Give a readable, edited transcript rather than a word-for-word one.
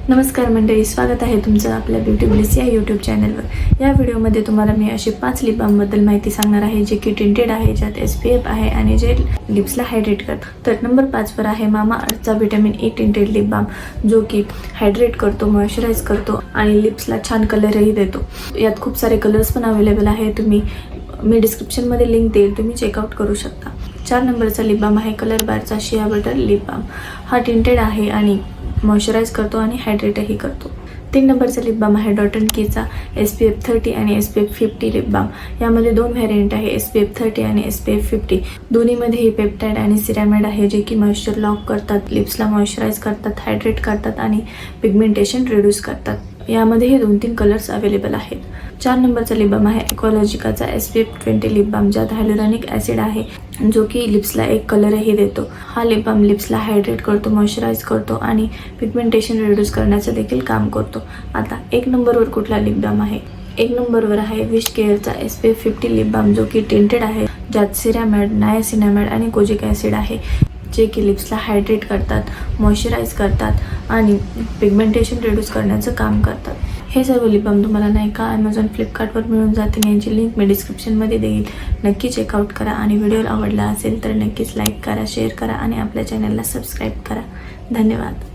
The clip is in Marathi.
नमस्कार मंडळी, स्वागत आहे तुमचं आपल्या ब्युटी ब्लिस या यूट्यूब चॅनलवर। या व्हिडिओमध्ये तुम्हाला मी असे 5 लिप बामबद्दल माहिती सांगणार आहे जे की टिंटेड आहे, ज्यात SPF आहे आणि जे लिप्सला हायड्रेट करतात। तर नंबर 5 वर आहे मामाअर्थचा vitamin E tinted lip balm, जो की हायड्रेट करतो, मॉइश्चराइज करतो आणि लिप्सला छान कलरही देतो। यात खूप सारे कलर्स पण अवेलेबल आहे, मी डिस्क्रिप्शनमध्ये लिंक देईल, तुम्ही चेकआउट करू शकता। 4 नंबरचा लिप बाम आहे कलर बारचा शिया बटर लिप बाम। हा टिंटेड आहे आणि मॉइश्चराइज करतो आणि हायड्रेटही करतो। 3 नंबरचा लिप बाम आहे डॉट एंड कीचा SPF 30 आणि SPF 50 लिप बाम। यामध्ये 2 व्हेरिएंट आहे, SPF 30 आणि SPF 50। दोन्हीमध्येही पेप्टाइड आणि सिरामाइड आहे, जे की मॉइश्चर लॉक करतात, लिप्सला मॉइश्चराइज करतात, हायड्रेट करतात आणि पिगमेंटेशन रिड्यूस करतात। यामध्येही 2-3 कलर्स अवेलेबल आहेत। 4 नंबरचा लिप बाम आहे एक्वालॉजिकाचा SPF 20 लिप बाम, ज्यात हायलोरॉनिक ॲसिड आहे, जो की लिप्सला एक कलरही देतो। हा लिप बाम लिप्सला हायड्रेट करतो, मॉइश्चराइज करतो आणि पिगमेंटेशन रिड्यूस करण्याचं देखील काम करतो। आता 1 नंबरवर कुठला लिप बाम आहे? 1 नंबरवर आहे विश केअरचा SPF 50 लिप बाम, जो की टिंटेड आहे, ज्यात सिरामाइड, नायासिनामाइड आणि कोजिक ॲसिड आहे, जे की लिप्सला हायड्रेट करतात, मॉइश्चराइज करतात आणि पिगमेंटेशन रिड्यूस करण्याचं काम करतात। हे सर्व लिप बाम तुम्हाला नायका, Amazon, फ्लिपकार्टवर मिळून जातील। यांची लिंक मी डिस्क्रिप्शनमध्ये देईल, नक्की चेकआउट करा आणि व्हिडिओ आवडला असेल तर नक्कीच लाईक करा, शेअर करा आणि आपल्या चॅनलला सबस्क्राईब करा। धन्यवाद।